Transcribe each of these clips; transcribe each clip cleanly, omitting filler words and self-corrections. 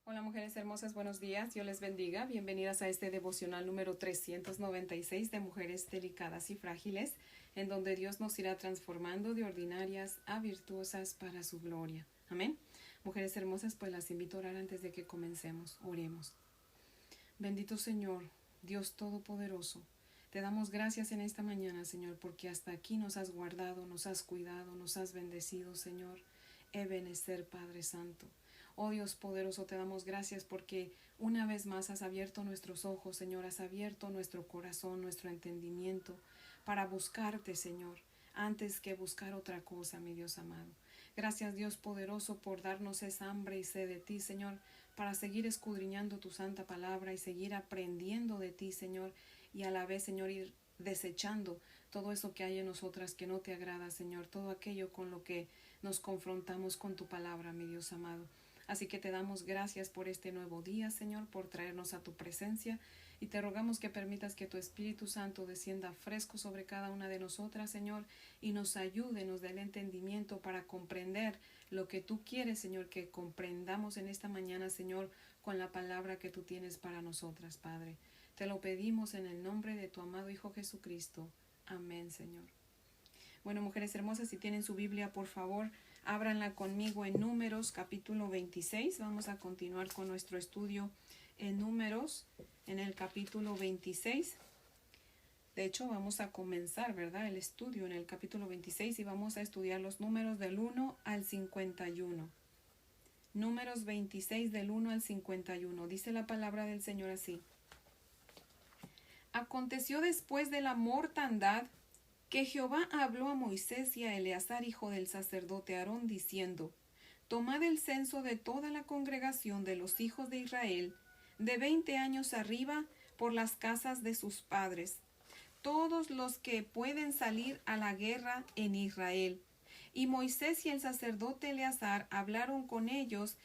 Hola mujeres hermosas, buenos días, Dios les bendiga. Bienvenidas a este devocional número 396 de Mujeres Delicadas y Frágiles, en donde Dios nos irá transformando de ordinarias a virtuosas para su gloria. Amén. Mujeres hermosas, pues las invito a orar antes de que comencemos. Oremos. Bendito Señor, Dios Todopoderoso, te damos gracias en esta mañana, Señor, porque hasta aquí nos has guardado, nos has cuidado, nos has bendecido, Señor. Ebenezer, Padre Santo. Oh Dios poderoso, te damos gracias porque una vez más has abierto nuestros ojos, Señor, has abierto nuestro corazón, nuestro entendimiento para buscarte, Señor, antes que buscar otra cosa, mi Dios amado. Gracias, Dios poderoso, por darnos esa hambre y sed de ti, Señor, para seguir escudriñando tu santa palabra y seguir aprendiendo de ti, Señor, y a la vez, Señor, ir desechando todo eso que hay en nosotras que no te agrada, Señor, todo aquello con lo que nos confrontamos con tu palabra, mi Dios amado. Así que te damos gracias por este nuevo día, Señor, por traernos a tu presencia, y te rogamos que permitas que tu Espíritu Santo descienda fresco sobre cada una de nosotras, Señor, y nos ayude, nos dé el entendimiento para comprender lo que tú quieres, Señor, que comprendamos en esta mañana, Señor, con la palabra que tú tienes para nosotras, Padre. Te lo pedimos en el nombre de tu amado Hijo Jesucristo. Amén, Señor. Bueno, mujeres hermosas, si tienen su Biblia, por favor, ábranla conmigo en Números, capítulo 26. Vamos a continuar con nuestro estudio en Números, en el capítulo 26. De hecho, vamos a comenzar, ¿verdad?, el estudio en el capítulo 26 y vamos a estudiar los números del 1 al 51. Números 26 del 1 al 51. Dice la palabra del Señor así. Aconteció después de la mortandad que Jehová habló a Moisés y a Eleazar, hijo del sacerdote Aarón, diciendo: Tomad el censo de toda la congregación de los hijos de Israel, de 20 años arriba, por las casas de sus padres, todos los que pueden salir a la guerra en Israel. Y Moisés y el sacerdote Eleazar hablaron con ellos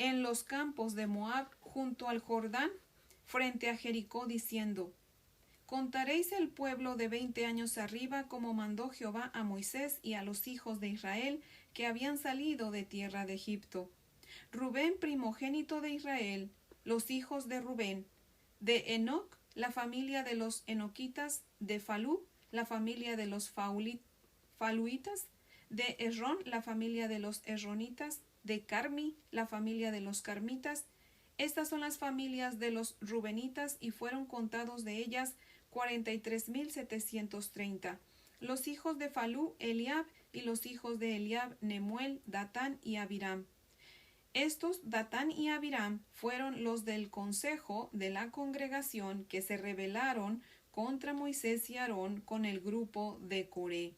en los campos de Moab, junto al Jordán, frente a Jericó, diciendo: Contaréis el pueblo de 20 años arriba, como mandó Jehová a Moisés y a los hijos de Israel que habían salido de tierra de Egipto. Rubén, primogénito de Israel, los hijos de Rubén, de Enoc, la familia de los enoquitas, de Falú, la familia de los faluitas, de Esrón, la familia de los esronitas, de Carmi, la familia de los carmitas. Estas son las familias de los rubenitas, y fueron contados de ellas 43,730. Los hijos de Falú, Eliab, y los hijos de Eliab, Nemuel, Datán y Abiram. Estos, Datán y Abiram, fueron los del consejo de la congregación que se rebelaron contra Moisés y Aarón con el grupo de Coré,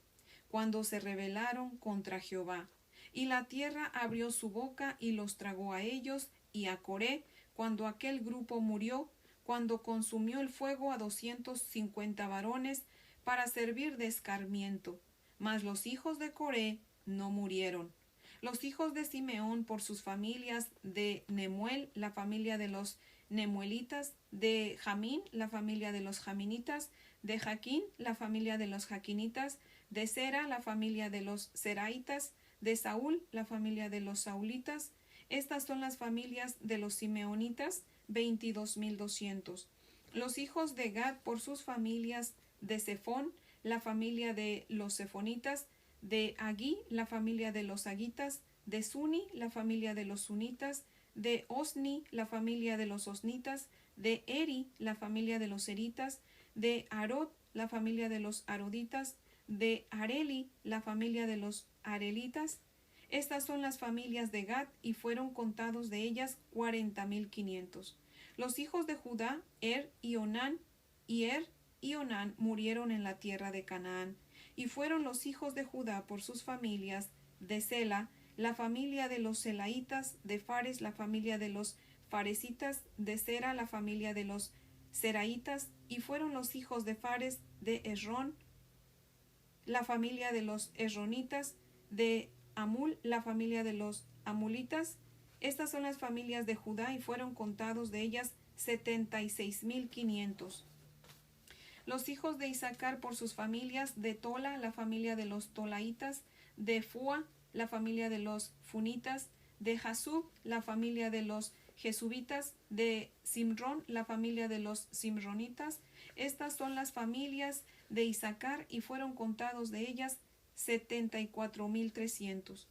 cuando se rebelaron contra Jehová. Y la tierra abrió su boca y los tragó a ellos y a Coré, cuando aquel grupo murió, cuando consumió el fuego a 250 varones para servir de escarmiento. Mas los hijos de Coré no murieron. Los hijos de Simeón por sus familias, de Nemuel, la familia de los nemuelitas, de Jamín, la familia de los jaminitas, de Jaquín, la familia de los jaquinitas, de Sera, la familia de los seraitas, de Saúl, la familia de los saulitas. Estas son las familias de los simeonitas, 22,200. Los hijos de Gad por sus familias, de Sefón, la familia de los sefonitas, de Agui, la familia de los agitas, de Suni, la familia de los sunitas, de Osni, la familia de los osnitas, de Eri, la familia de los eritas, de Arod, la familia de los aroditas, de Areli, la familia de los arelitas. Estas son las familias de Gad, y fueron contados de ellas 40,500. Los hijos de Judá, y Onán murieron en la tierra de Canaán. Y fueron los hijos de Judá por sus familias, de Sela, la familia de los selaitas, de Fares, la familia de los faresitas, de Sera, la familia de los seraitas. Y fueron los hijos de Fares, de Esrón, la familia de los esronitas, de Amul, la familia de los amulitas. Estas son las familias de Judá, y fueron contados de ellas 76,500. Los hijos de Isaacar por sus familias, de Tola, la familia de los tolaitas, de Fua, la familia de los funitas, de Jasub, la familia de los Jesubitas, de Simrón, la familia de los Simronitas. Estas son las familias de Isaacar, y fueron contados de ellas 74,300.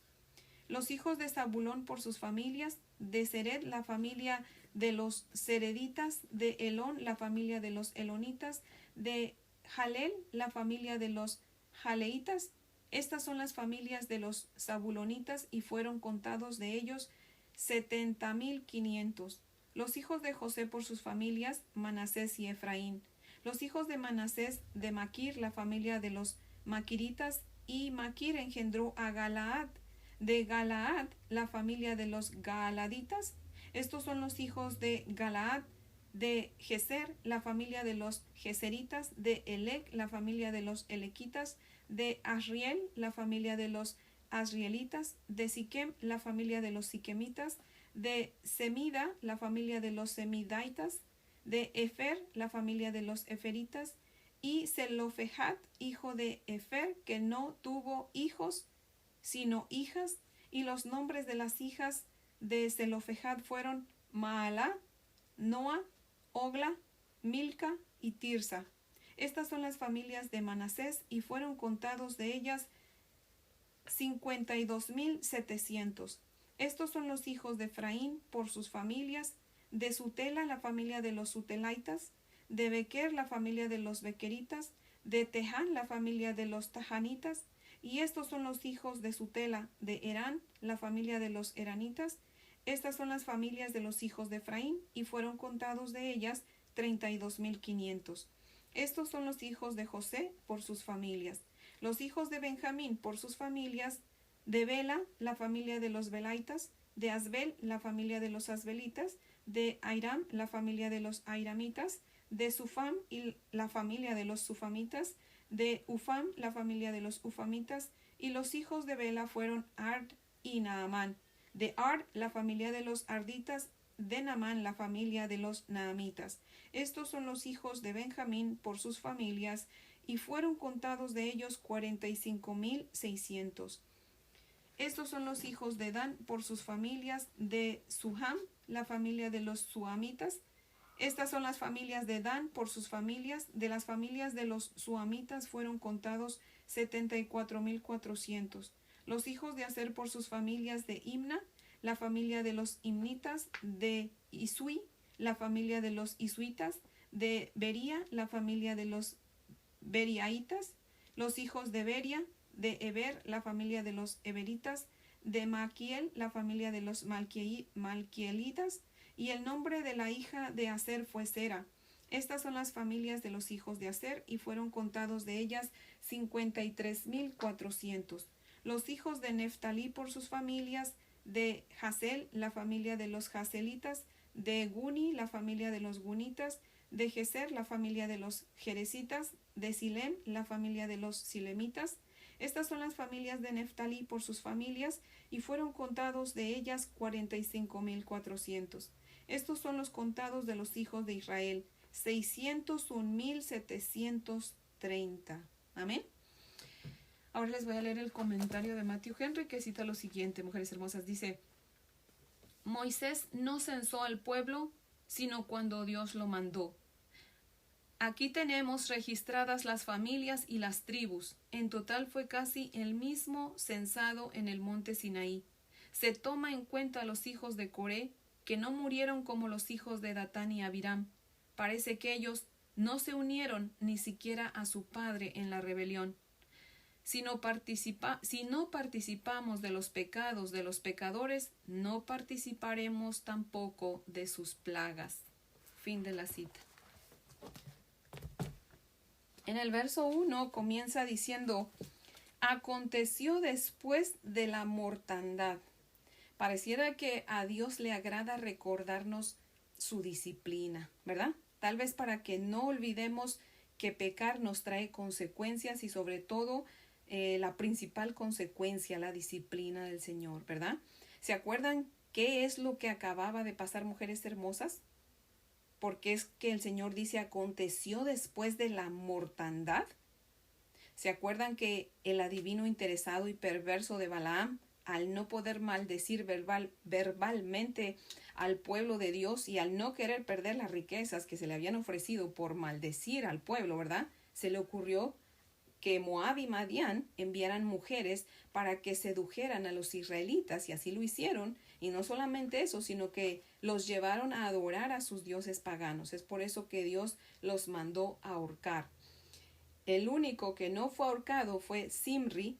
Los hijos de Zabulón por sus familias: de Sered, la familia de los Sereditas; de Elón, la familia de los Elonitas; de Jalel, la familia de los Jaleitas. Estas son las familias de los Zabulonitas, y fueron contados de ellos 70,500. Los hijos de José por sus familias: Manasés y Efraín. Los hijos de Manasés: de Maquir, la familia de los Maquiritas, y Maquir engendró a Galaad. De Galaad, la familia de los Gaaladitas. Estos son los hijos de Galaad: de Geser, la familia de los Geseritas; de Elec, la familia de los Elequitas; de Asriel, la familia de los Asrielitas; de Siquem, la familia de los Siquemitas; de Semida, la familia de los Semidaitas; de Efer, la familia de los Eferitas; y Zelofejat, hijo de Efer, que no tuvo hijos sino hijas. Y los nombres de las hijas de Zelofejat fueron Maalá, Noa, Ogla, Milca y Tirsa. Estas son las familias de Manasés, y fueron contados de ellas 52,700. Estos son los hijos de Efraín por sus familias: de Sutela, la familia de los Sutelaitas; de Bequer, la familia de los Bequeritas; de Teján, la familia de los Tajanitas. Y estos son los hijos de Sutela: de Herán, la familia de los Heranitas. Estas son las familias de los hijos de Efraín, y fueron contados de ellas 32,500. Estos son los hijos de José por sus familias. Los hijos de Benjamín por sus familias: de Bela, la familia de los Belaitas; de Asbel, la familia de los Asbelitas; de Airam, la familia de los Airamitas; de Sufam, y la familia de los Sufamitas; de Ufam, la familia de los Ufamitas. Y los hijos de Bela fueron Ard y Naamán. De Ard, la familia de los Arditas; de Naamán, la familia de los Naamitas. Estos son los hijos de Benjamín por sus familias, y fueron contados de ellos 45,600. Estos son los hijos de Dan por sus familias: de Suham, la familia de los Suamitas. Estas son las familias de Dan por sus familias. De las familias de los Suamitas fueron contados 74,400. Los hijos de Aser por sus familias: de Imna, la familia de los Imnitas; de Isui, la familia de los Isuitas; de Bería, la familia de los Beriaitas. Los hijos de Beria: de Eber, la familia de los Eberitas; de Malquiel, la familia de los Malquielitas. Y el nombre de la hija de Aser fue Sera. Estas son las familias de los hijos de Aser, y fueron contados de ellas 53,400. Los hijos de Neftalí por sus familias: de Jasel, la familia de los Jaselitas; de Guni, la familia de los Gunitas; de Geser, la familia de los Jeresitas; de Silem, la familia de los Silemitas. Estas son las familias de Neftalí por sus familias, y fueron contados de ellas 45,400. Estos son los contados de los hijos de Israel: 601,730. Amén. Ahora les voy a leer el comentario de Matthew Henry, que cita lo siguiente, mujeres hermosas. Dice: Moisés no censó al pueblo, sino cuando Dios lo mandó. Aquí tenemos registradas las familias y las tribus. En total fue casi el mismo censado en el monte Sinaí. Se toma en cuenta a los hijos de Coré, que no murieron como los hijos de Datán y Abiram. Parece que ellos no se unieron ni siquiera a su padre en la rebelión. Si no participamos de los pecados de los pecadores, no participaremos tampoco de sus plagas. Fin de la cita. En el verso 1 comienza diciendo: aconteció después de la mortandad. Pareciera que a Dios le agrada recordarnos su disciplina, ¿verdad? Tal vez para que no olvidemos que pecar nos trae consecuencias, y sobre todo la principal consecuencia, la disciplina del Señor, ¿verdad? ¿Se acuerdan qué es lo que acababa de pasar, mujeres hermosas? Porque es que el Señor dice: aconteció después de la mortandad. ¿Se acuerdan que el adivino interesado y perverso de Balaam al no poder maldecir verbalmente al pueblo de Dios y al no querer perder las riquezas que se le habían ofrecido por maldecir al pueblo, ¿verdad? Se le ocurrió que Moab y Madián enviaran mujeres para que sedujeran a los israelitas, y así lo hicieron. Y no solamente eso, sino que los llevaron a adorar a sus dioses paganos. Es por eso que Dios los mandó a ahorcar. El único que no fue ahorcado fue Zimri,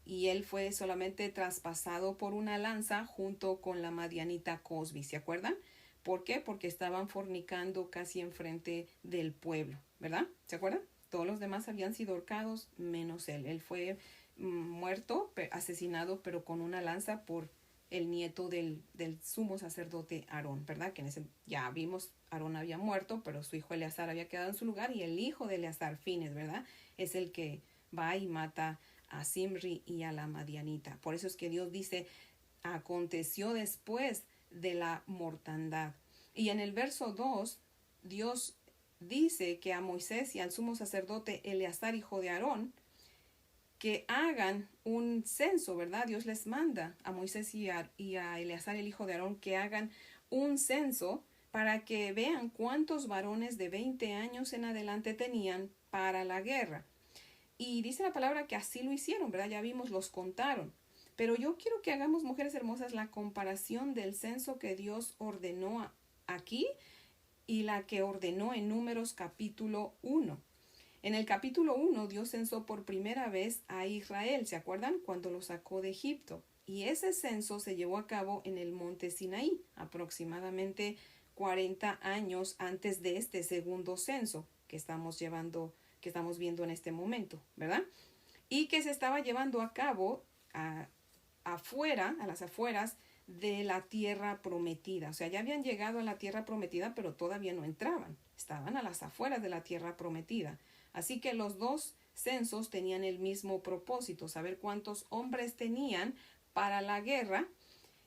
y él fue solamente traspasado por una lanza junto con la madianita Cosbi. ¿Se acuerdan? ¿Por qué? Porque estaban fornicando casi enfrente del pueblo, ¿verdad? ¿Se acuerdan? Todos los demás habían sido ahorcados menos él. Él fue muerto, asesinado, pero con una lanza por el nieto del sumo sacerdote Aarón, ¿verdad? Que ya vimos, Aarón había muerto, pero su hijo Eleazar había quedado en su lugar, y el hijo de Eleazar, Fines, ¿verdad? Es el que va y mata a Zimri y a la madianita. Por eso es que Dios dice, aconteció después de la mortandad. Y en el verso 2, Dios dice que a Moisés y al sumo sacerdote Eleazar, hijo de Aarón, que hagan un censo, ¿verdad? Dios les manda a Moisés y a Eleazar, el hijo de Aarón, que hagan un censo para que vean cuántos varones de 20 años en adelante tenían para la guerra. Y dice la palabra que así lo hicieron, ¿verdad? Ya vimos, los contaron. Pero yo quiero que hagamos, mujeres hermosas, la comparación del censo que Dios ordenó aquí y la que ordenó en Números capítulo 1. En el capítulo 1, Dios censó por primera vez a Israel, ¿se acuerdan? Cuando lo sacó de Egipto. Y ese censo se llevó a cabo en el monte Sinaí, aproximadamente 40 años antes de este segundo censo que estamos viendo en este momento, ¿verdad? Y que se estaba llevando a cabo a las afueras de la tierra prometida. O sea, ya habían llegado a la tierra prometida, pero todavía no entraban. Estaban a las afueras de la tierra prometida. Así que los dos censos tenían el mismo propósito, saber cuántos hombres tenían para la guerra.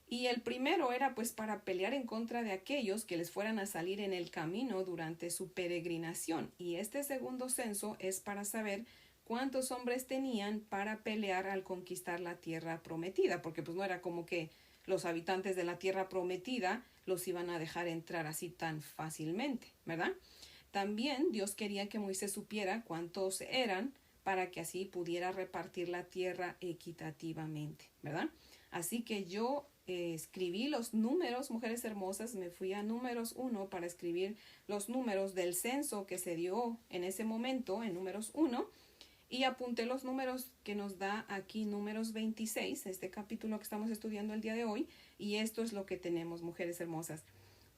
Y el primero era pues para pelear en contra de aquellos que les fueran a salir en el camino durante su peregrinación. Y este segundo censo es para saber cuántos hombres tenían para pelear al conquistar la tierra prometida, porque pues no era como que los habitantes de la tierra prometida los iban a dejar entrar así tan fácilmente, ¿verdad? También Dios quería que Moisés supiera cuántos eran para que así pudiera repartir la tierra equitativamente, ¿verdad? Así que yo escribí los números, mujeres hermosas, me fui a Números 1 para escribir los números del censo que se dio en ese momento, en Números 1, y apunté los números que nos da aquí Números 26, este capítulo que estamos estudiando el día de hoy, y esto es lo que tenemos, mujeres hermosas.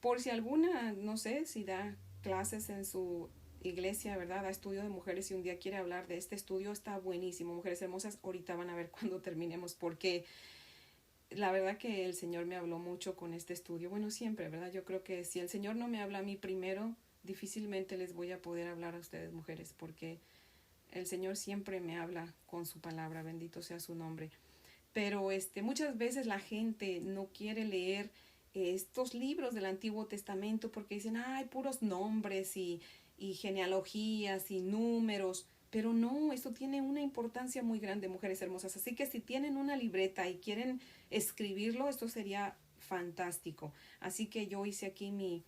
Por si alguna, no sé, si da clases en su iglesia, ¿verdad? Da estudio de mujeres, y un día quiere hablar de este estudio, está buenísimo, mujeres hermosas. Ahorita van a ver cuando terminemos, porque la verdad que el Señor me habló mucho con este estudio. Bueno, siempre, ¿verdad? Yo creo que si el Señor no me habla a mí primero, difícilmente les voy a poder hablar a ustedes, mujeres, porque el Señor siempre me habla con su palabra, bendito sea su nombre. Pero muchas veces la gente no quiere leer estos libros del Antiguo Testamento porque dicen, hay puros nombres y genealogías y números. Pero no, esto tiene una importancia muy grande, mujeres hermosas. Así que si tienen una libreta y quieren escribirlo, esto sería fantástico. Así que yo hice aquí mi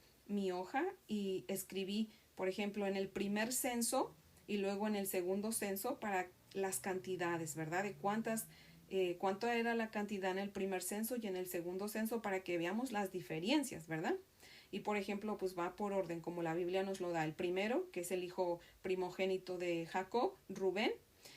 hoja y escribí, por ejemplo, en el primer censo y luego en el segundo censo para las cantidades, ¿verdad? De cuánto era la cantidad en el primer censo y en el segundo censo, para que veamos las diferencias, ¿verdad? Y por ejemplo, pues va por orden, como la Biblia nos lo da. El primero, que es el hijo primogénito de Jacob, Rubén.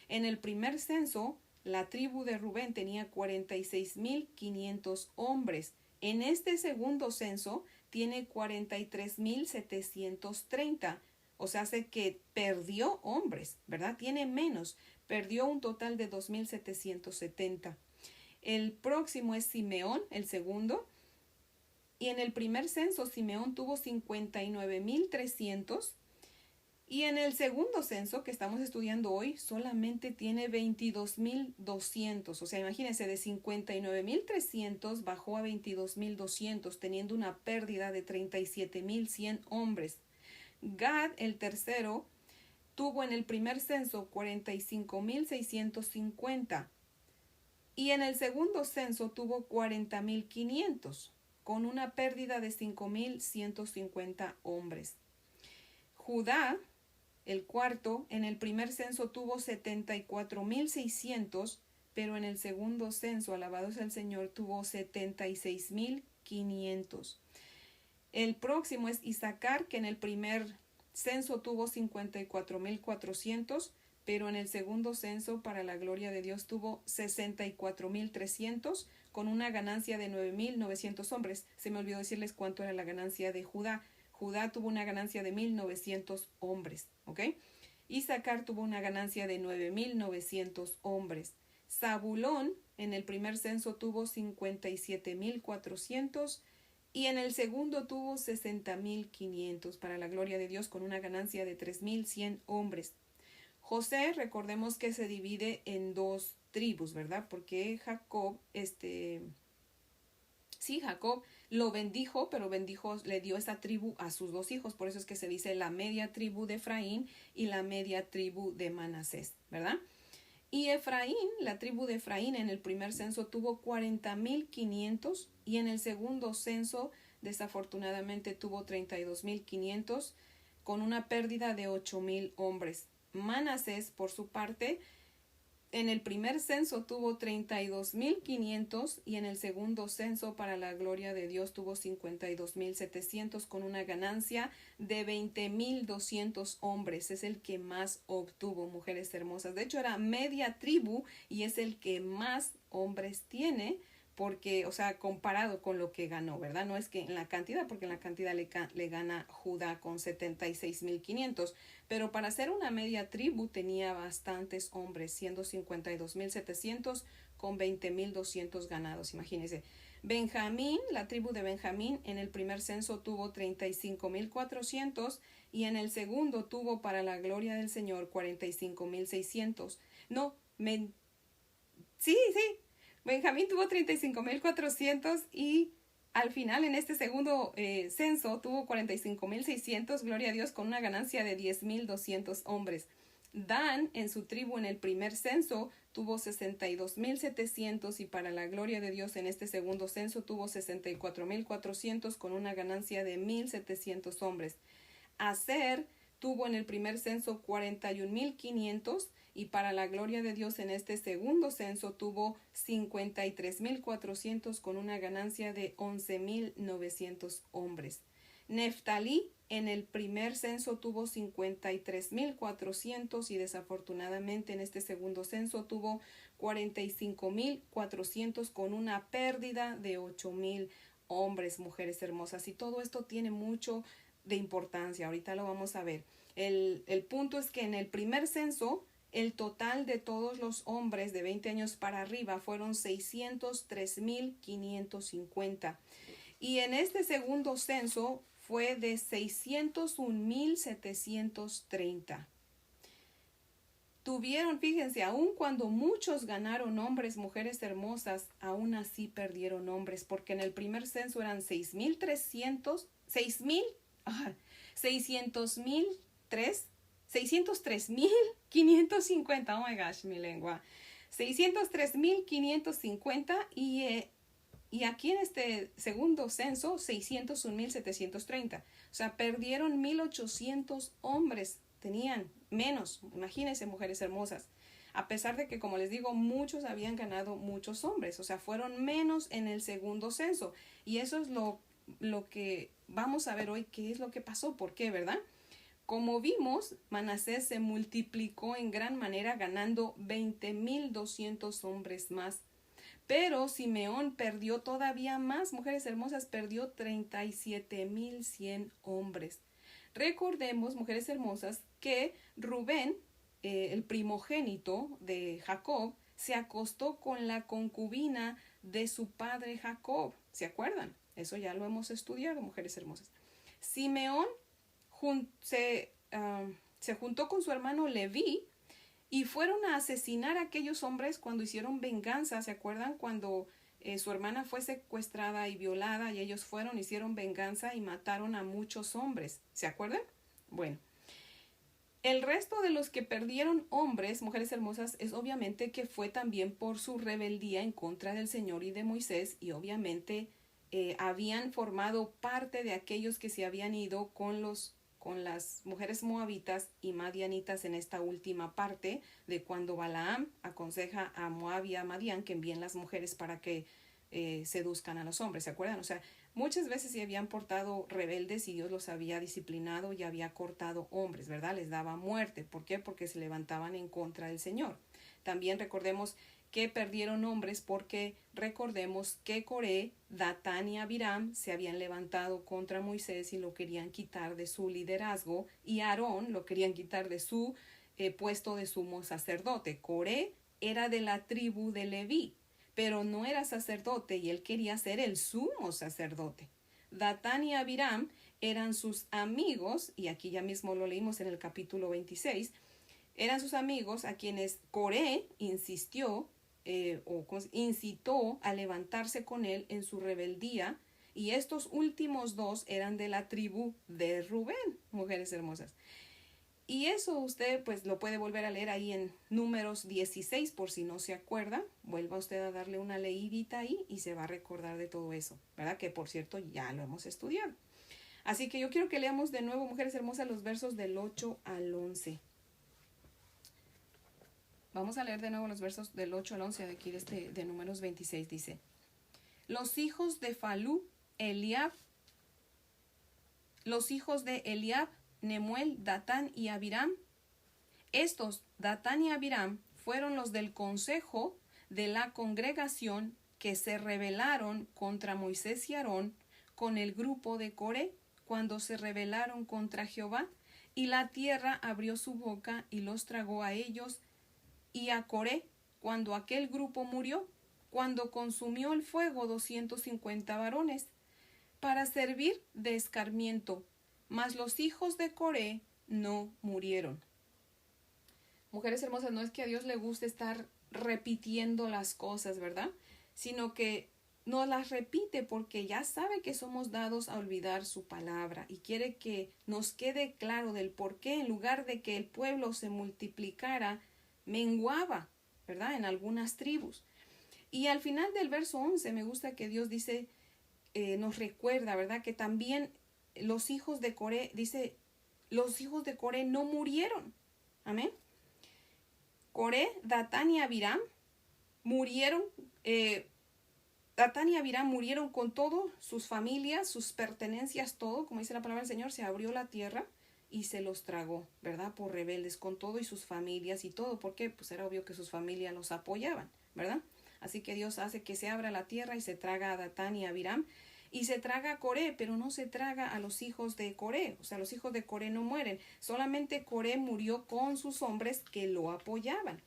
En el primer censo, la tribu de Rubén tenía 46,500 hombres. En este segundo censo, tiene 43,730. O sea, hace que perdió hombres, ¿verdad? Tiene menos. Perdió un total de 2,770. El próximo es Simeón, el segundo. Y en el primer censo, Simeón tuvo 59,300. Y en el segundo censo que estamos estudiando hoy, solamente tiene 22,200. O sea, imagínense, de 59,300 bajó a 22,200, teniendo una pérdida de 37,100 hombres. Gad, el tercero, tuvo en el primer censo 45,650. Y en el segundo censo tuvo 40,500, con una pérdida de 5,150 hombres. Judá, el cuarto, en el primer censo tuvo 74,600, pero en el segundo censo, alabado sea el Señor, tuvo 76,500. El próximo es Isaacar, que en el primer censo tuvo 54,400, pero en el segundo censo, para la gloria de Dios, tuvo 64,300, con una ganancia de 9,900 hombres. Se me olvidó decirles cuánto era la ganancia de Judá. Judá tuvo una ganancia de 1,900 hombres, ¿ok? Isaacar tuvo una ganancia de 9,900 hombres. Zabulón en el primer censo tuvo 57,400 y en el segundo tuvo 60,500 para la gloria de Dios, con una ganancia de 3,100 hombres. José, recordemos que se divide en dos tribus, ¿verdad? Porque Jacob, Jacob lo bendijo, pero le dio esa tribu a sus dos hijos. Por eso es que se dice la media tribu de Efraín y la media tribu de Manasés, ¿verdad? Y Efraín, la tribu de Efraín, en el primer censo tuvo 40,500 y en el segundo censo, desafortunadamente, tuvo 32,500, con una pérdida de 8,000 hombres. Manasés, por su parte, en el primer censo tuvo 32,500 y en el segundo censo, para la gloria de Dios, tuvo 52,700, con una ganancia de 20,200 hombres. Es el que más obtuvo, mujeres hermosas. De hecho, era media tribu y es el que más hombres tiene, porque, o sea, comparado con lo que ganó, ¿verdad? No es que en la cantidad, porque en la cantidad le gana Judá con 76,500, pero para ser una media tribu tenía bastantes hombres, siendo 52,700 con 20,200 ganados, imagínense. Benjamín, la tribu de Benjamín, en el primer censo tuvo 35,400 y en el segundo tuvo, para la gloria del Señor, 45,600. Sí. Benjamín tuvo 35,400 y al final en este segundo censo tuvo 45,600, gloria a Dios, con una ganancia de 10,200 hombres. Dan, en su tribu, en el primer censo tuvo 62,700 y para la gloria de Dios, en este segundo censo tuvo 64,400, con una ganancia de 1,700 hombres. Aser tuvo en el primer censo 41,500 y para la gloria de Dios, en este segundo censo tuvo 53,400, con una ganancia de 11,900 hombres. Neftalí en el primer censo tuvo 53,400 y desafortunadamente en este segundo censo tuvo 45,400, con una pérdida de 8,000 hombres, mujeres hermosas. Y todo esto tiene mucho de importancia. Ahorita lo vamos a ver. El punto es que en el primer censo, el total de todos los hombres de 20 años para arriba fueron 603,550. Y en este segundo censo fue de 601,730. Tuvieron, fíjense, aun cuando muchos ganaron hombres, mujeres hermosas, aún así perdieron hombres, porque en el primer censo eran 603,550. Oh my gosh, mi lengua. 603,550 y aquí en este segundo censo 601,730. O sea, perdieron 1,800 hombres. Tenían menos. Imagínense, mujeres hermosas. A pesar de que, como les digo, muchos habían ganado muchos hombres. O sea, fueron menos en el segundo censo. Y eso es lo que vamos a ver hoy, qué es lo que pasó. ¿Por qué, verdad? Como vimos, Manasés se multiplicó en gran manera, ganando 20,200 hombres más. Pero Simeón perdió todavía más, mujeres hermosas, perdió 37,100 hombres. Recordemos, mujeres hermosas, que Rubén, el primogénito de Jacob, se acostó con la concubina de su padre Jacob. ¿Se acuerdan? Eso ya lo hemos estudiado, mujeres hermosas. Simeón se juntó con su hermano Leví y fueron a asesinar a aquellos hombres cuando hicieron venganza. ¿Se acuerdan? Cuando su hermana fue secuestrada y violada y ellos hicieron venganza y mataron a muchos hombres. ¿Se acuerdan? Bueno, El resto de los que perdieron hombres, mujeres hermosas, es obviamente que fue también por su rebeldía en contra del Señor y de Moisés, y obviamente habían formado parte de aquellos que se habían ido con las mujeres moabitas y madianitas en esta última parte de cuando Balaam aconseja a Moab y a Madián que envíen las mujeres para que seduzcan a los hombres, ¿se acuerdan? O sea, muchas veces se habían portado rebeldes y Dios los había disciplinado y había cortado hombres, ¿verdad? Les daba muerte. ¿Por qué? Porque se levantaban en contra del Señor. También recordemos que perdieron hombres porque recordemos que Coré, Datán y Abiram se habían levantado contra Moisés y lo querían quitar de su liderazgo, y Aarón lo querían quitar de su puesto de sumo sacerdote. Coré era de la tribu de Leví, pero no era sacerdote y él quería ser el sumo sacerdote. Datán y Abiram eran sus amigos, y aquí ya mismo lo leímos en el capítulo 26, eran sus amigos a quienes Coré insistió incitó a levantarse con él en su rebeldía, y estos últimos dos eran de la tribu de Rubén, mujeres hermosas. Y eso usted pues lo puede volver a leer ahí en Números 16 por si no se acuerda. Vuelva usted a darle una leidita ahí y se va a recordar de todo eso, ¿verdad? Que por cierto ya lo hemos estudiado. Así que yo quiero que leamos de nuevo, mujeres hermosas, los versos del 8 al 11. Vamos a leer de nuevo los versos del 8 al 11 de aquí de Números 26. Dice: Los hijos de Falú, Eliab, Nemuel, Datán y Abiram. Estos, Datán y Abiram, fueron los del consejo de la congregación que se rebelaron contra Moisés y Aarón con el grupo de Coré cuando se rebelaron contra Jehová, y la tierra abrió su boca y los tragó a ellos y a Coré cuando aquel grupo murió, cuando consumió el fuego 250 varones para servir de escarmiento, mas los hijos de Coré no murieron. Mujeres hermosas, no es que a Dios le guste estar repitiendo las cosas, ¿verdad? Sino que nos las repite porque ya sabe que somos dados a olvidar su palabra y quiere que nos quede claro del por qué, en lugar de que el pueblo se multiplicara, menguaba, ¿verdad? En algunas tribus. Y al final del verso 11 me gusta que Dios dice, nos recuerda, ¿verdad? Que también los hijos de Coré, dice, los hijos de Coré no murieron. Amén. Coré, Datán y Abiram murieron, Datán y Abiram murieron con todo, sus familias, sus pertenencias, todo, como dice la palabra del Señor, se abrió la tierra y se los tragó, ¿verdad? Por rebeldes, con todo y sus familias y todo, porque pues era obvio que sus familias los apoyaban, ¿verdad? Así que Dios hace que se abra la tierra y se traga a Datán y a Abiram, y se traga a Coré, pero no se traga a los hijos de Coré, o sea, los hijos de Coré no mueren, solamente Coré murió con sus hombres que lo apoyaban.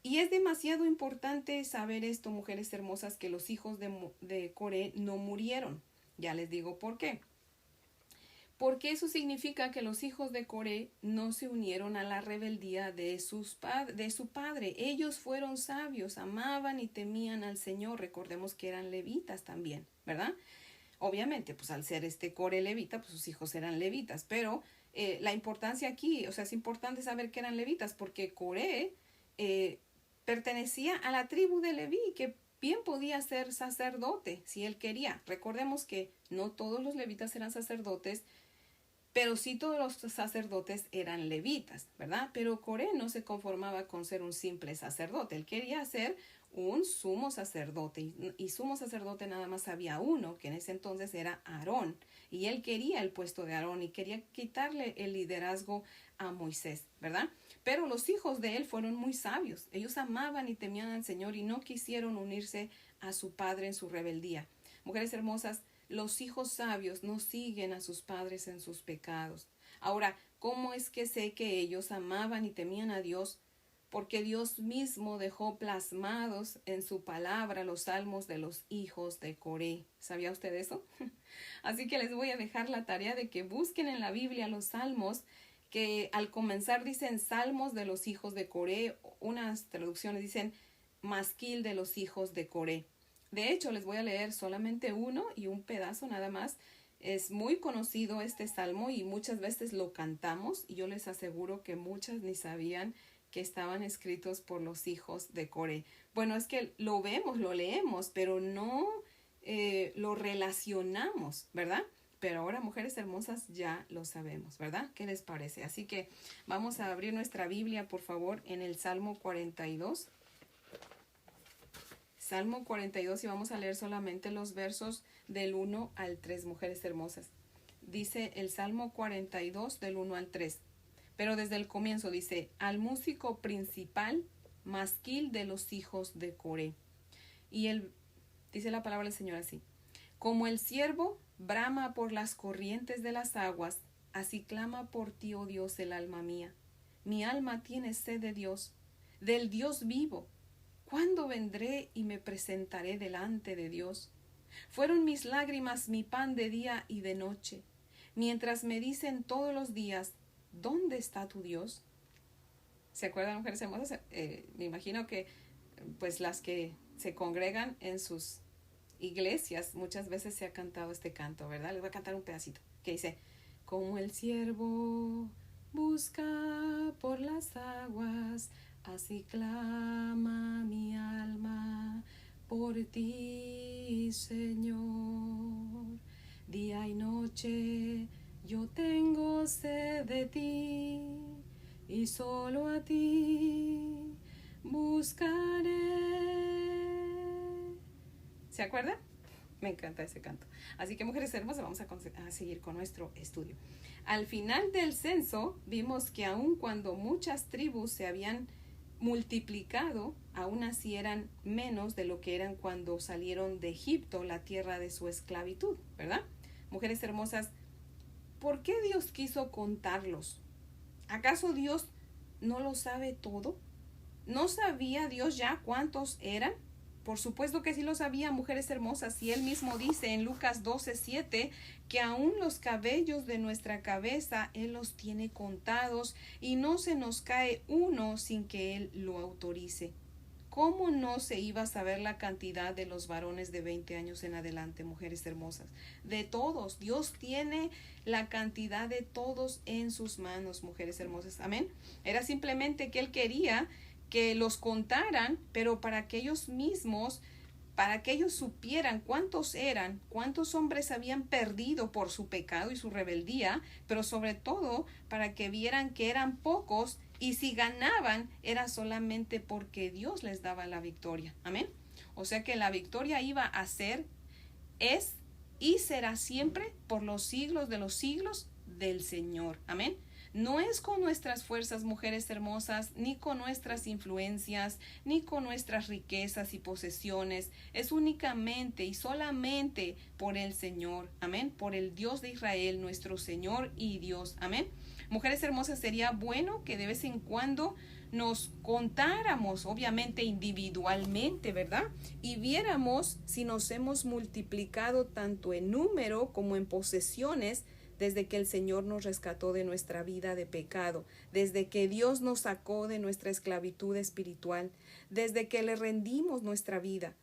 Y es demasiado importante saber esto, mujeres hermosas, que los hijos de Coré no murieron. Ya les digo por qué. Porque eso significa que los hijos de Coré no se unieron a la rebeldía de su padre. Ellos fueron sabios, amaban y temían al Señor. Recordemos que eran levitas también, ¿verdad? Obviamente, pues al ser Coré levita, pues sus hijos eran levitas. Pero la importancia aquí, o sea, es importante saber que eran levitas porque Coré pertenecía a la tribu de Leví, que bien podía ser sacerdote si él quería. Recordemos que no todos los levitas eran sacerdotes, pero sí todos los sacerdotes eran levitas, ¿verdad? Pero Coré no se conformaba con ser un simple sacerdote. Él quería ser un sumo sacerdote. Y sumo sacerdote nada más había uno, que en ese entonces era Aarón. Y él quería el puesto de Aarón y quería quitarle el liderazgo a Moisés, ¿verdad? Pero los hijos de él fueron muy sabios. Ellos amaban y temían al Señor y no quisieron unirse a su padre en su rebeldía. Mujeres hermosas, los hijos sabios no siguen a sus padres en sus pecados. Ahora, ¿cómo es que sé que ellos amaban y temían a Dios? Porque Dios mismo dejó plasmados en su palabra los salmos de los hijos de Coré. ¿Sabía usted eso? Así que les voy a dejar la tarea de que busquen en la Biblia los salmos, que al comenzar dicen salmos de los hijos de Coré. Unas traducciones dicen masquil de los hijos de Coré. De hecho, les voy a leer solamente uno y un pedazo nada más, Es muy conocido este salmo y muchas veces lo cantamos y yo les aseguro que muchas ni sabían que estaban escritos por los hijos de Coré. Bueno, es que lo vemos, lo leemos, pero no lo relacionamos, ¿verdad? Pero ahora, mujeres hermosas, ya lo sabemos, ¿verdad? ¿Qué les parece? Así que vamos a abrir nuestra Biblia, por favor, en el Salmo 42. Salmo 42 y vamos a leer solamente los versos del 1 al 3, mujeres hermosas. Dice el Salmo 42 del 1 al 3. Pero desde el comienzo dice, al músico principal, masquil de los hijos de Coré. Y dice la palabra del Señor así. Como el ciervo brama por las corrientes de las aguas, así clama por ti, oh Dios, el alma mía. Mi alma tiene sed de Dios, del Dios vivo. ¿Cuándo vendré y me presentaré delante de Dios? Fueron mis lágrimas mi pan de día y de noche, mientras me dicen todos los días, ¿dónde está tu Dios? ¿Se acuerdan, mujeres hermosas? Me imagino que pues las que se congregan en sus iglesias muchas veces se ha cantado este canto, ¿verdad? Les voy a cantar un pedacito que dice, como el ciervo busca por las aguas, así clama mi alma por ti, Señor. Día y noche yo tengo sed de ti, y solo a ti buscaré. ¿Se acuerdan? Me encanta ese canto. Así que, mujeres hermosas, vamos a seguir con nuestro estudio. Al final del censo vimos que aun cuando muchas tribus se habían multiplicado, aún así eran menos de lo que eran cuando salieron de Egipto, la tierra de su esclavitud, ¿verdad? Mujeres hermosas, ¿por qué Dios quiso contarlos? ¿Acaso Dios no lo sabe todo? ¿No sabía Dios ya cuántos eran? Por supuesto que sí lo sabía, mujeres hermosas, y él mismo dice en Lucas 12:7 que aún los cabellos de nuestra cabeza él los tiene contados y no se nos cae uno sin que él lo autorice. ¿Cómo no se iba a saber la cantidad de los varones de 20 años en adelante, mujeres hermosas? De todos, Dios tiene la cantidad de todos en sus manos, mujeres hermosas. Amén. Era simplemente que él quería que los contaran, pero para que ellos mismos, para que ellos supieran cuántos eran, cuántos hombres habían perdido por su pecado y su rebeldía, pero sobre todo para que vieran que eran pocos y si ganaban era solamente porque Dios les daba la victoria. Amén. O sea que la victoria iba a ser, es y será siempre por los siglos de los siglos del Señor. Amén. No es con nuestras fuerzas, mujeres hermosas, ni con nuestras influencias, ni con nuestras riquezas y posesiones. Es únicamente y solamente por el Señor. Amén. Por el Dios de Israel, nuestro Señor y Dios. Amén. Mujeres hermosas, sería bueno que de vez en cuando nos contáramos, obviamente individualmente, ¿verdad? Y viéramos si nos hemos multiplicado tanto en número como en posesiones desde que el Señor nos rescató de nuestra vida de pecado, desde que Dios nos sacó de nuestra esclavitud espiritual, desde que le rendimos nuestra vida.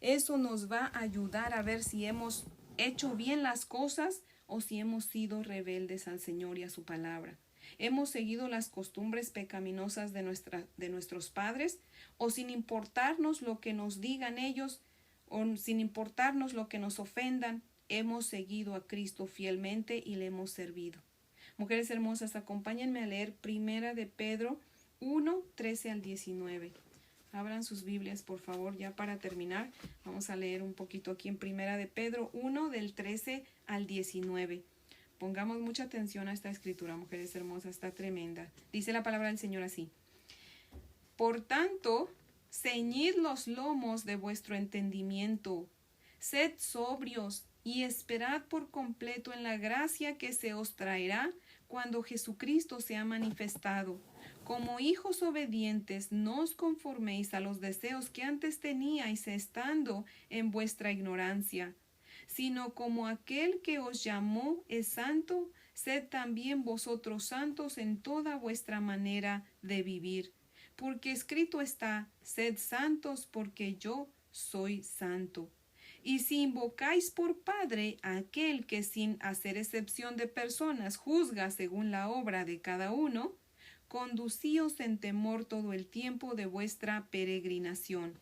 Eso nos va a ayudar a ver si hemos hecho bien las cosas o si hemos sido rebeldes al Señor y a su palabra. ¿Hemos seguido las costumbres pecaminosas de nuestros padres o sin importarnos lo que nos digan ellos o sin importarnos lo que nos ofendan? Hemos seguido a Cristo fielmente y le hemos servido. Mujeres hermosas, acompáñenme a leer Primera de Pedro 1, 13 al 19. Abran sus Biblias, por favor, ya para terminar. Vamos a leer un poquito aquí en Primera de Pedro 1, del 13 al 19. Pongamos mucha atención a esta escritura, mujeres hermosas, está tremenda. Dice la palabra del Señor así. Por tanto, ceñid los lomos de vuestro entendimiento, sed sobrios, y esperad por completo en la gracia que se os traerá cuando Jesucristo sea manifestado. Como hijos obedientes, no os conforméis a los deseos que antes teníais estando en vuestra ignorancia, sino como aquel que os llamó es santo, sed también vosotros santos en toda vuestra manera de vivir. Porque escrito está, sed santos porque yo soy santo. Y si invocáis por Padre a aquel que sin hacer excepción de personas juzga según la obra de cada uno, conducíos en temor todo el tiempo de vuestra peregrinación,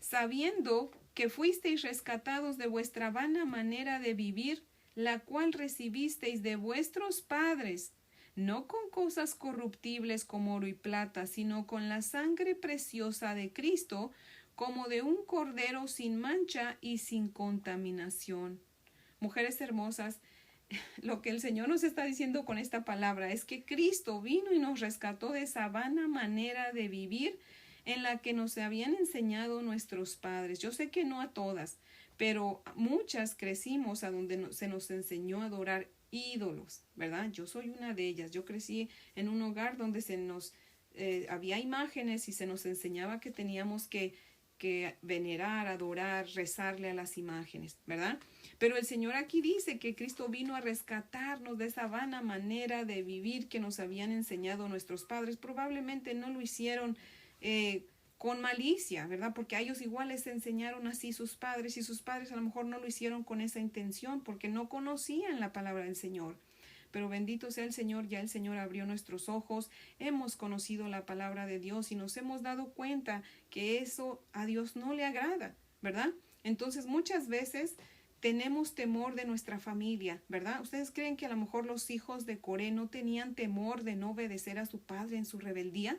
sabiendo que fuisteis rescatados de vuestra vana manera de vivir, la cual recibisteis de vuestros padres, no con cosas corruptibles como oro y plata, sino con la sangre preciosa de Cristo, como de un cordero sin mancha y sin contaminación. Mujeres hermosas, lo que el Señor nos está diciendo con esta palabra es que Cristo vino y nos rescató de esa vana manera de vivir en la que nos habían enseñado nuestros padres. Yo sé que no a todas, pero muchas crecimos a donde se nos enseñó a adorar ídolos, ¿verdad? Yo soy una de ellas. Yo crecí en un hogar donde había imágenes y se nos enseñaba que teníamos que venerar, adorar, rezarle a las imágenes, ¿verdad? Pero el Señor aquí dice que Cristo vino a rescatarnos de esa vana manera de vivir que nos habían enseñado nuestros padres. Probablemente no lo hicieron con malicia, ¿verdad? Porque a ellos igual les enseñaron así sus padres, y sus padres a lo mejor no lo hicieron con esa intención porque no conocían la palabra del Señor. Pero bendito sea el Señor, ya el Señor abrió nuestros ojos, hemos conocido la palabra de Dios y nos hemos dado cuenta que eso a Dios no le agrada, ¿verdad? Entonces muchas veces tenemos temor de nuestra familia, ¿verdad? ¿Ustedes creen que a lo mejor los hijos de Coré no tenían temor de no obedecer a su padre en su rebeldía?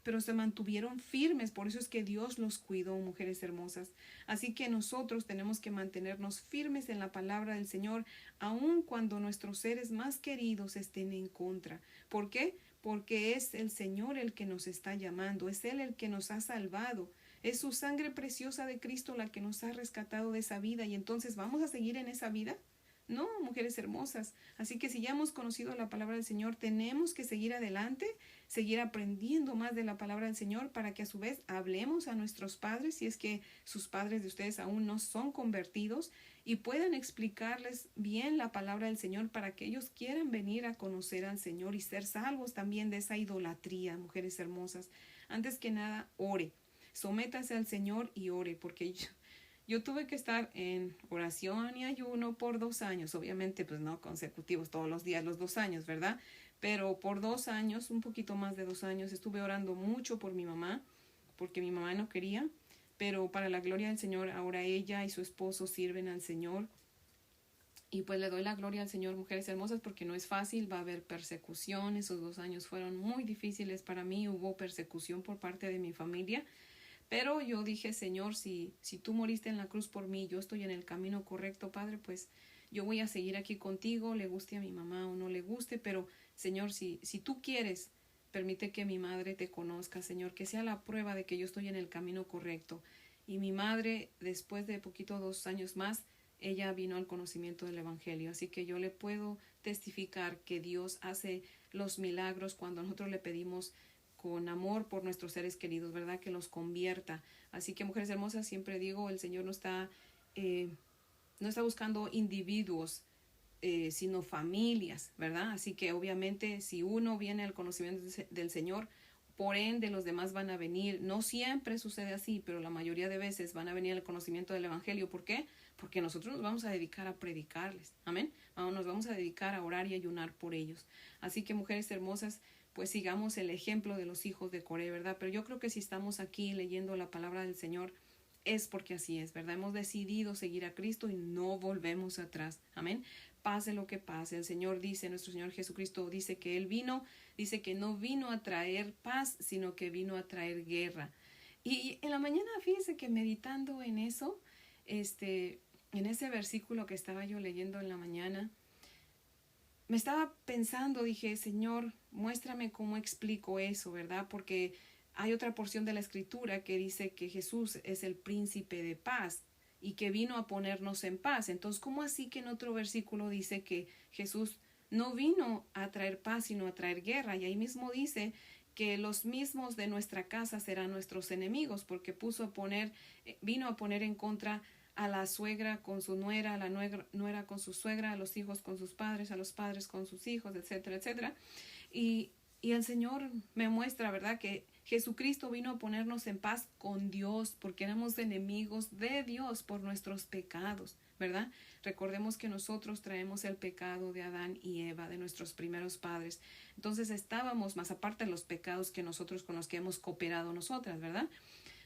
Pero se mantuvieron firmes, por eso es que Dios los cuidó, mujeres hermosas. Así que nosotros tenemos que mantenernos firmes en la palabra del Señor, aun cuando nuestros seres más queridos estén en contra. ¿Por qué? Porque es el Señor el que nos está llamando, es Él el que nos ha salvado. Es su sangre preciosa de Cristo la que nos ha rescatado de esa vida. ¿Y entonces vamos a seguir en esa vida? No, mujeres hermosas. Así que si ya hemos conocido la palabra del Señor, tenemos que seguir adelante, seguir aprendiendo más de la palabra del Señor para que a su vez hablemos a nuestros padres, si es que sus padres de ustedes aún no son convertidos, y puedan explicarles bien la palabra del Señor para que ellos quieran venir a conocer al Señor y ser salvos también de esa idolatría, mujeres hermosas. Antes que nada, ore. Sométase al Señor y ore, porque yo tuve que estar en oración y ayuno por 2 años, obviamente pues no consecutivos todos los días, los 2 años, ¿verdad? Pero por 2 años, un poquito más de 2 años, estuve orando mucho por mi mamá, porque mi mamá no quería, pero para la gloria del Señor, ahora ella y su esposo sirven al Señor. Y pues le doy la gloria al Señor, mujeres hermosas, porque no es fácil, va a haber persecución. Esos 2 años fueron muy difíciles para mí, hubo persecución por parte de mi familia. Pero yo dije, Señor, si tú moriste en la cruz por mí, yo estoy en el camino correcto, Padre, pues yo voy a seguir aquí contigo, le guste a mi mamá o no le guste, pero Señor, si tú quieres, permite que mi madre te conozca, Señor, que sea la prueba de que yo estoy en el camino correcto. Y mi madre, después de poquito 2 años más, ella vino al conocimiento del Evangelio. Así que yo le puedo testificar que Dios hace los milagros cuando nosotros le pedimos con amor por nuestros seres queridos, ¿verdad? Que los convierta. Así que, mujeres hermosas, siempre digo, el Señor no está buscando individuos, sino familias, ¿verdad? Así que obviamente si uno viene al conocimiento del Señor, por ende los demás van a venir. No siempre sucede así, pero la mayoría de veces van a venir al conocimiento del Evangelio. ¿Por qué? Porque nosotros nos vamos a dedicar a predicarles. Amén. Nos vamos a dedicar a orar y ayunar por ellos. Así que, mujeres hermosas, pues sigamos el ejemplo de los hijos de Coré, ¿verdad? Pero yo creo que si estamos aquí leyendo la palabra del Señor, es porque así es, ¿verdad? Hemos decidido seguir a Cristo y no volvemos atrás. Amén. Pase lo que pase, el Señor dice, nuestro Señor Jesucristo dice que Él dice que no vino a traer paz, sino que vino a traer guerra. Y en la mañana, fíjense que meditando en eso, en ese versículo que estaba yo leyendo en la mañana, me estaba pensando, dije, Señor, muéstrame cómo explico eso, ¿verdad? Porque hay otra porción de la Escritura que dice que Jesús es el príncipe de paz y que vino a ponernos en paz. Entonces, ¿cómo así que en otro versículo dice que Jesús no vino a traer paz, sino a traer guerra? Y ahí mismo dice que los mismos de nuestra casa serán nuestros enemigos, porque vino a poner en contra a la suegra con su nuera, a la nuera con su suegra, a los hijos con sus padres, a los padres con sus hijos, etcétera, etcétera. Y Y el Señor me muestra, ¿verdad?, que Jesucristo vino a ponernos en paz con Dios, porque éramos enemigos de Dios por nuestros pecados, ¿verdad? Recordemos que nosotros traemos el pecado de Adán y Eva, de nuestros primeros padres. Entonces estábamos, más aparte de los pecados que nosotros con los que hemos cooperado nosotras, ¿verdad?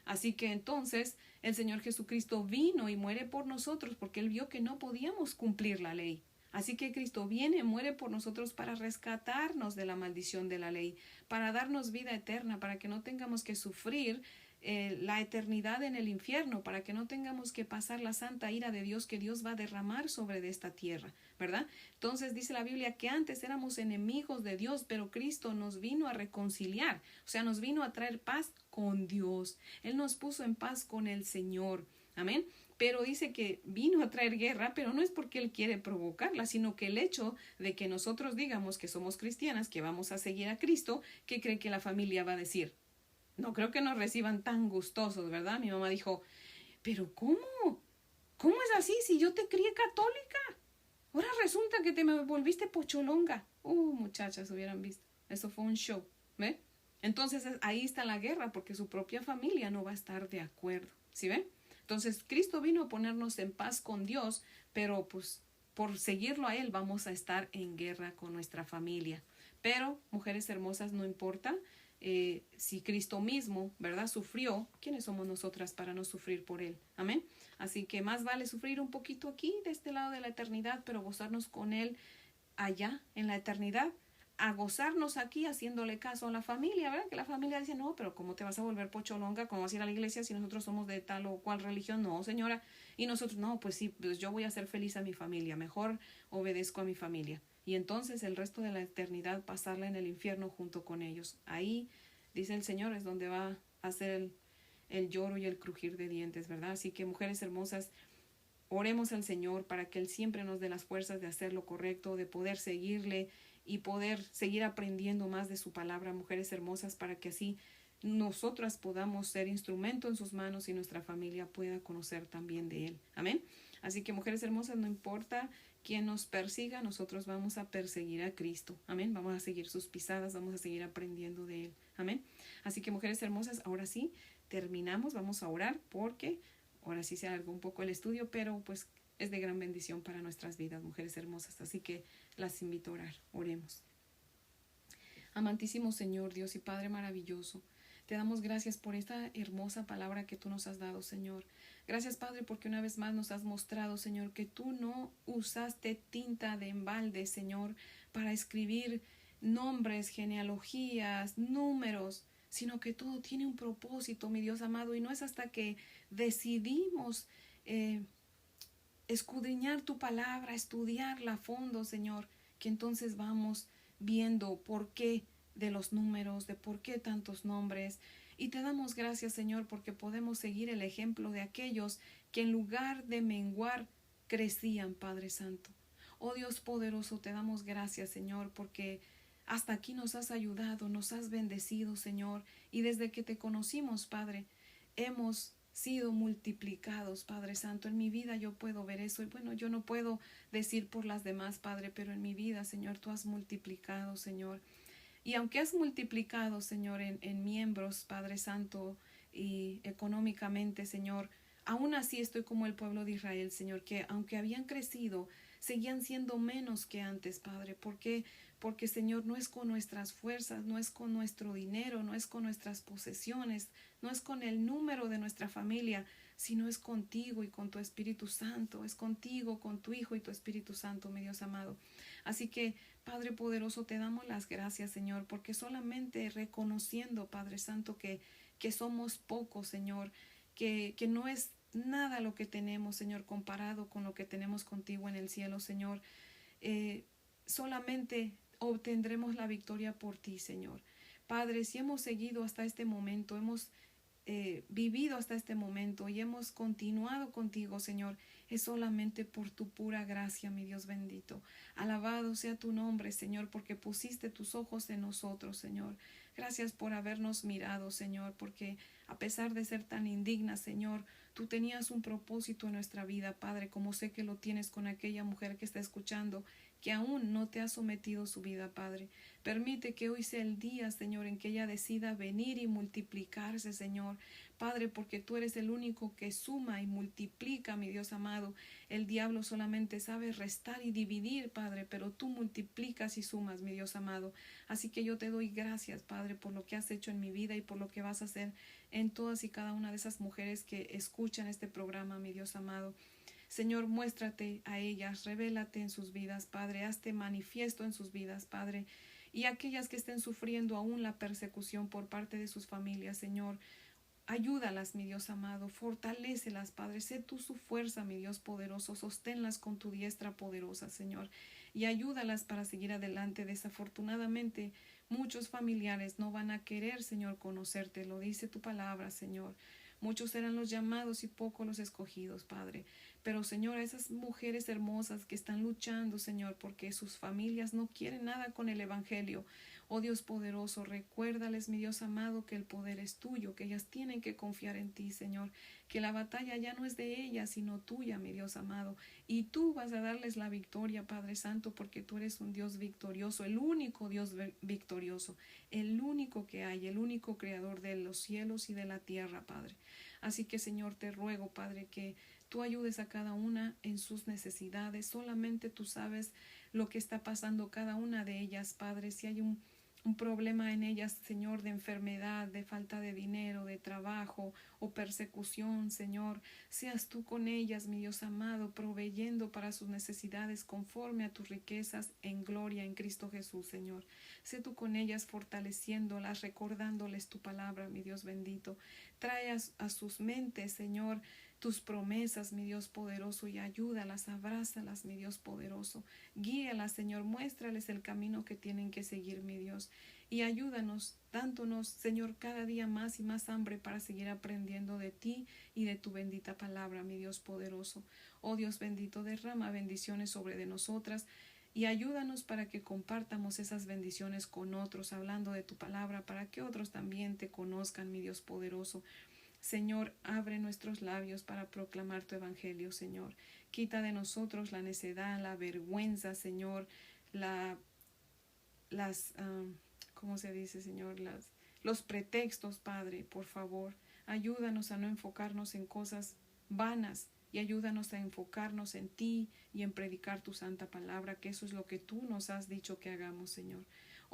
Así que entonces el Señor Jesucristo vino y muere por nosotros porque Él vio que no podíamos cumplir la ley. Así que Cristo viene, muere por nosotros para rescatarnos de la maldición de la ley, para darnos vida eterna, para que no tengamos que sufrir la eternidad en el infierno, para que no tengamos que pasar la santa ira de Dios que Dios va a derramar sobre de esta tierra, ¿verdad? Entonces dice la Biblia que antes éramos enemigos de Dios, pero Cristo nos vino a reconciliar, o sea, nos vino a traer paz con Dios. Él nos puso en paz con el Señor. Amén. Pero dice que vino a traer guerra, pero no es porque Él quiere provocarla, sino que el hecho de que nosotros digamos que somos cristianas, que vamos a seguir a Cristo, ¿qué cree que la familia va a decir? No creo que nos reciban tan gustosos, ¿verdad? Mi mamá dijo, pero ¿cómo? ¿Cómo es así si yo te crié católica? Ahora resulta que te me volviste pocholonga. Muchachas, hubieran visto. Eso fue un show, ¿ve? Entonces ahí está la guerra, porque su propia familia no va a estar de acuerdo, ¿sí ven? Entonces Cristo vino a ponernos en paz con Dios, pero pues por seguirlo a Él vamos a estar en guerra con nuestra familia. Pero, mujeres hermosas, no importa. Si Cristo mismo, ¿verdad?, sufrió, ¿quiénes somos nosotras para no sufrir por Él? Amén. Así que más vale sufrir un poquito aquí, de este lado de la eternidad, pero gozarnos con Él allá, en la eternidad, a gozarnos aquí haciéndole caso a la familia, ¿verdad? Que la familia dice, no, pero ¿cómo te vas a volver pocholonga? ¿Cómo vas a ir a la iglesia si nosotros somos de tal o cual religión? No, señora. Y nosotros, no, pues sí, pues yo voy a hacer feliz a mi familia, mejor obedezco a mi familia. Y entonces el resto de la eternidad pasarla en el infierno junto con ellos. Ahí, dice el Señor, es donde va a ser el lloro y el crujir de dientes, ¿verdad? Así que, mujeres hermosas, oremos al Señor para que Él siempre nos dé las fuerzas de hacer lo correcto, de poder seguirle y poder seguir aprendiendo más de su palabra, mujeres hermosas, para que así nosotras podamos ser instrumento en sus manos y nuestra familia pueda conocer también de Él. Amén. Así que, mujeres hermosas, no importa quién nos persiga, nosotros vamos a perseguir a Cristo. Amén. Vamos a seguir sus pisadas, vamos a seguir aprendiendo de Él. Amén. Así que, mujeres hermosas, ahora sí, terminamos, vamos a orar porque ahora sí se alargó un poco el estudio, pero pues es de gran bendición para nuestras vidas, mujeres hermosas. Así que las invito a orar. Oremos. Amantísimo Señor, Dios y Padre maravilloso, te damos gracias por esta hermosa palabra que tú nos has dado, Señor. Gracias, Padre, porque una vez más nos has mostrado, Señor, que tú no usaste tinta de embalde, Señor, para escribir nombres, genealogías, números, sino que todo tiene un propósito, mi Dios amado, y no es hasta que decidimos escudriñar tu palabra, estudiarla a fondo, Señor, que entonces vamos viendo por qué de los números, de por qué tantos nombres. Y te damos gracias, Señor, porque podemos seguir el ejemplo de aquellos que en lugar de menguar, crecían, Padre Santo. Oh Dios poderoso, te damos gracias, Señor, porque hasta aquí nos has ayudado, nos has bendecido, Señor, y desde que te conocimos, Padre, hemos sido multiplicados, Padre Santo. En mi vida yo puedo ver eso, y bueno, yo no puedo decir por las demás, Padre, pero en mi vida, Señor, tú has multiplicado, Señor. Y aunque has multiplicado, Señor, en miembros, Padre Santo, y económicamente, Señor, aún así estoy como el pueblo de Israel, Señor, que aunque habían crecido, seguían siendo menos que antes, Padre. ¿Por qué? Porque, Señor, no es con nuestras fuerzas, no es con nuestro dinero, no es con nuestras posesiones, no es con el número de nuestra familia, sino es contigo y con tu Espíritu Santo, es contigo, con tu Hijo y tu Espíritu Santo, mi Dios amado. Así que, Padre poderoso, te damos las gracias, Señor, porque solamente reconociendo, Padre Santo, que somos pocos, Señor, que no es nada lo que tenemos, Señor, comparado con lo que tenemos contigo en el cielo, Señor. Solamente obtendremos la victoria por ti, Señor. Padre, si hemos seguido hasta este momento, hemos vivido hasta este momento y hemos continuado contigo, Señor, es solamente por tu pura gracia, mi Dios bendito. Alabado sea tu nombre, Señor, porque pusiste tus ojos en nosotros, Señor. Gracias por habernos mirado, Señor, porque a pesar de ser tan indigna, Señor, tú tenías un propósito en nuestra vida, Padre, como sé que lo tienes con aquella mujer que está escuchando, que aún no te ha sometido su vida, Padre. Permite que hoy sea el día, Señor, en que ella decida venir y multiplicarse, Señor. Padre, porque tú eres el único que suma y multiplica, mi Dios amado. El diablo solamente sabe restar y dividir, Padre, pero tú multiplicas y sumas, mi Dios amado. Así que yo te doy gracias, Padre, por lo que has hecho en mi vida y por lo que vas a hacer en todas y cada una de esas mujeres que escuchan este programa, mi Dios amado. Señor, muéstrate a ellas, revélate en sus vidas, Padre, hazte manifiesto en sus vidas, Padre, y aquellas que estén sufriendo aún la persecución por parte de sus familias, Señor, ayúdalas, mi Dios amado, fortalécelas, Padre, sé tú su fuerza, mi Dios poderoso, sosténlas con tu diestra poderosa, Señor, y ayúdalas para seguir adelante. Desafortunadamente, muchos familiares no van a querer, Señor, conocerte, lo dice tu palabra, Señor. Muchos serán los llamados y pocos los escogidos, Padre. Pero, Señor, a esas mujeres hermosas que están luchando, Señor, porque sus familias no quieren nada con el Evangelio. Oh Dios poderoso, recuérdales, mi Dios amado, que el poder es tuyo, que ellas tienen que confiar en ti, Señor, que la batalla ya no es de ellas, sino tuya, mi Dios amado, y tú vas a darles la victoria, Padre Santo, porque tú eres un Dios victorioso, el único Dios victorioso, el único que hay, el único creador de los cielos y de la tierra, Padre. Así que, Señor, te ruego, Padre, que tú ayudes a cada una en sus necesidades. Solamente tú sabes lo que está pasando cada una de ellas, Padre. Si hay un problema en ellas, Señor, de enfermedad, de falta de dinero, de trabajo o persecución, Señor, seas tú con ellas, mi Dios amado, proveyendo para sus necesidades conforme a tus riquezas en gloria en Cristo Jesús, Señor. Sé tú con ellas fortaleciéndolas, recordándoles tu palabra, mi Dios bendito. Trae a sus mentes, Señor, tus promesas, mi Dios poderoso, y ayúdalas, abrázalas, mi Dios poderoso. Guíalas, Señor, muéstrales el camino que tienen que seguir, mi Dios. Y ayúdanos, dándonos, Señor, cada día más y más hambre para seguir aprendiendo de ti y de tu bendita palabra, mi Dios poderoso. Oh Dios bendito, derrama bendiciones sobre de nosotras y ayúdanos para que compartamos esas bendiciones con otros, hablando de tu palabra, para que otros también te conozcan, mi Dios poderoso. Señor, abre nuestros labios para proclamar tu evangelio, Señor. Quita de nosotros la necedad, la vergüenza, Señor, ¿cómo se dice, Señor? Los pretextos, Padre, por favor. Ayúdanos a no enfocarnos en cosas vanas y ayúdanos a enfocarnos en ti y en predicar tu santa palabra, que eso es lo que tú nos has dicho que hagamos, Señor.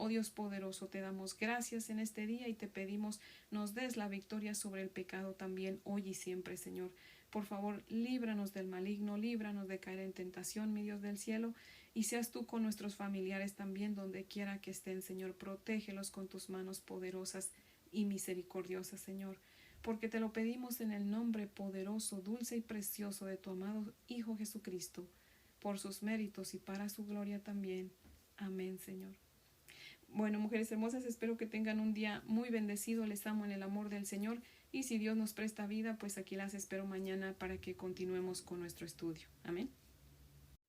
Oh Dios poderoso, te damos gracias en este día y te pedimos nos des la victoria sobre el pecado también hoy y siempre, Señor. Por favor, líbranos del maligno, líbranos de caer en tentación, mi Dios del cielo, y seas tú con nuestros familiares también donde quiera que estén, Señor. Protégelos con tus manos poderosas y misericordiosas, Señor, porque te lo pedimos en el nombre poderoso, dulce y precioso de tu amado Hijo Jesucristo, por sus méritos y para su gloria también. Amén, Señor. Bueno, mujeres hermosas, espero que tengan un día muy bendecido. Les amo en el amor del Señor. Y si Dios nos presta vida, pues aquí las espero mañana para que continuemos con nuestro estudio. Amén.